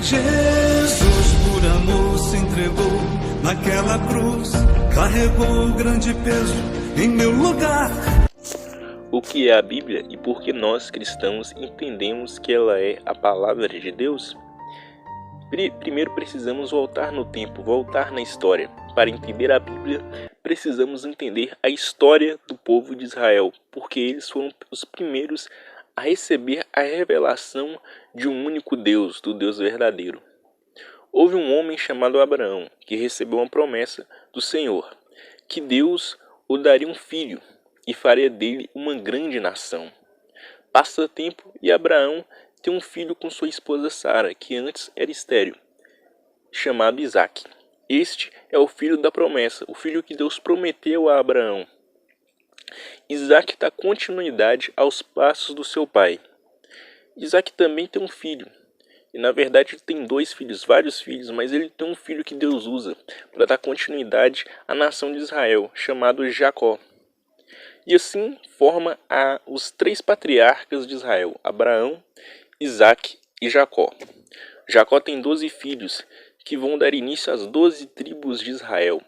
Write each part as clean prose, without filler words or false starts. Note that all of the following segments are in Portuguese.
Jesus, por amor, se entregou naquela cruz, carregou o grande peso em meu lugar. O que é a Bíblia e por que nós cristãos entendemos que ela é a palavra de Deus? Primeiro precisamos voltar no tempo, voltar na história. Para entender a Bíblia, precisamos entender a história do povo de Israel, porque eles foram os primeiros a receber a revelação de um único Deus, do Deus verdadeiro. Houve um homem chamado Abraão, que recebeu uma promessa do Senhor, que Deus o daria um filho e faria dele uma grande nação. Passa tempo e Abraão tem um filho com sua esposa Sara, que antes era estéril, chamado Isaque. Este é o filho da promessa, o filho que Deus prometeu a Abraão. Isaque dá continuidade aos passos do seu pai. Isaque também tem um filho. E na verdade ele tem dois filhos, vários filhos, mas ele tem um filho que Deus usa para dar continuidade à nação de Israel, chamado Jacó. E assim forma os três patriarcas de Israel, Abraão, Isaque e Jacó. Jacó tem 12 filhos, que vão dar início às 12 tribos de Israel.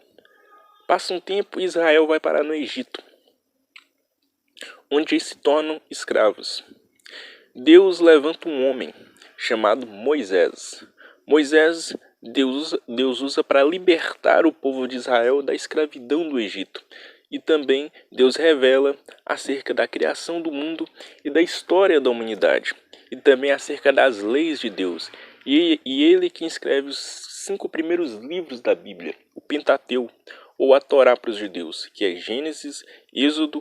Passa um tempo e Israel vai parar no Egito, onde eles se tornam escravos. Deus levanta um homem chamado Moisés. Moisés, Deus usa para libertar o povo de Israel da escravidão do Egito. E também Deus revela acerca da criação do mundo e da história da humanidade. E também acerca das leis de Deus. E ele que escreve os 5 primeiros livros da Bíblia, o Pentateuco, ou a Torá para os judeus, que é Gênesis, Êxodo,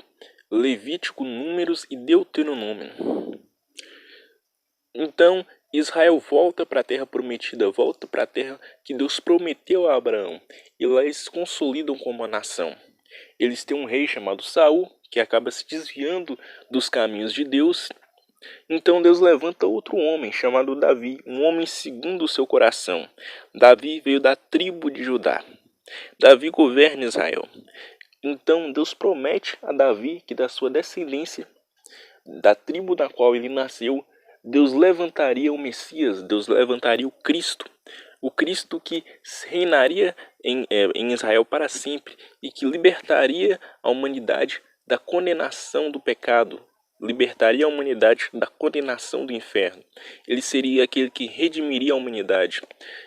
Levítico, Números e Deuteronômio. Então, Israel volta para a terra prometida, volta para a terra que Deus prometeu a Abraão. E lá eles se consolidam como uma nação. Eles têm um rei chamado Saul, que acaba se desviando dos caminhos de Deus. Então Deus levanta outro homem chamado Davi, um homem segundo o seu coração. Davi veio da tribo de Judá. Davi governa Israel. Então Deus promete a Davi que da sua descendência, da tribo da qual ele nasceu, Deus levantaria o Messias, Deus levantaria o Cristo que reinaria em Israel para sempre e que libertaria a humanidade da condenação do pecado, libertaria a humanidade da condenação do inferno. Ele seria aquele que redimiria a humanidade.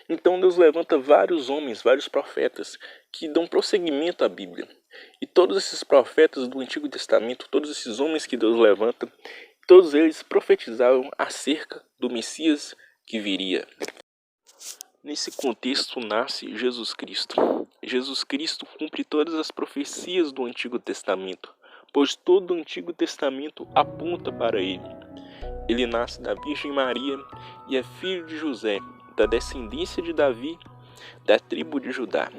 Então Deus levanta vários homens, vários profetas que dão prosseguimento à Bíblia. E todos esses profetas do Antigo Testamento, todos esses homens que Deus levanta, todos eles profetizavam acerca do Messias que viria. Nesse contexto nasce Jesus Cristo. Jesus Cristo cumpre todas as profecias do Antigo Testamento, pois todo o Antigo Testamento aponta para ele. Ele nasce da Virgem Maria e é filho de José, da descendência de Davi, da tribo de Judá.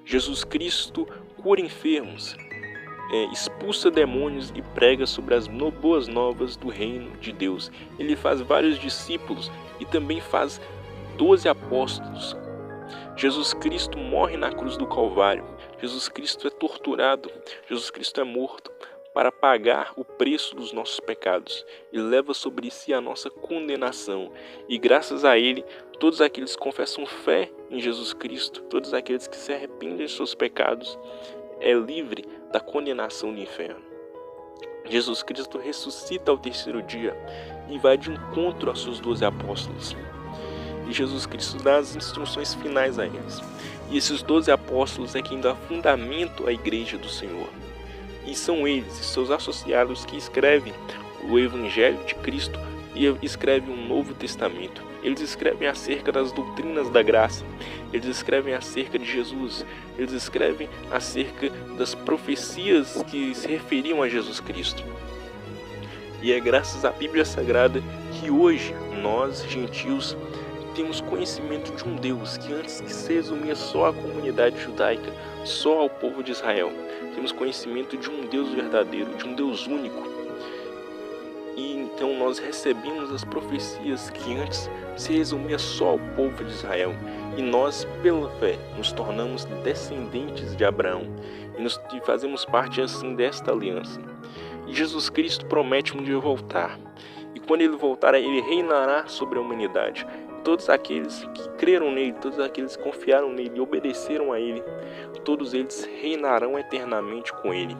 Jesus Cristo cura enfermos, expulsa demônios e prega sobre as boas novas do reino de Deus. Ele faz vários discípulos e também faz 12 apóstolos. Jesus Cristo morre na cruz do Calvário. Jesus Cristo é torturado. Jesus Cristo é morto para pagar o preço dos nossos pecados. Ele leva sobre si a nossa condenação. E graças a Ele, todos aqueles que confessam fé em Jesus Cristo, todos aqueles que se arrependem de seus pecados, é livre da condenação do inferno. Jesus Cristo ressuscita ao terceiro dia e vai de encontro aos seus 12 apóstolos. E Jesus Cristo dá as instruções finais a eles. E esses 12 apóstolos é quem dá fundamento à igreja do Senhor. E são eles e seus associados que escrevem o Evangelho de Cristo e escrevem um Novo Testamento. Eles escrevem acerca das doutrinas da graça. Eles escrevem acerca de Jesus. Eles escrevem acerca das profecias que se referiam a Jesus Cristo. E é graças à Bíblia Sagrada que hoje nós, gentios, temos conhecimento de um Deus que antes que se resumia só à comunidade judaica, só ao povo de Israel. Temos conhecimento de um Deus verdadeiro, de um Deus único. E então nós recebemos as profecias que antes se resumia só ao povo de Israel. E nós, pela fé, nos tornamos descendentes de Abraão e fazemos parte assim desta aliança. E Jesus Cristo promete um dia voltar. E quando ele voltar, ele reinará sobre a humanidade. todos aqueles que creram nele, todos aqueles que confiaram nele e obedeceram a ele, todos eles reinarão eternamente com ele.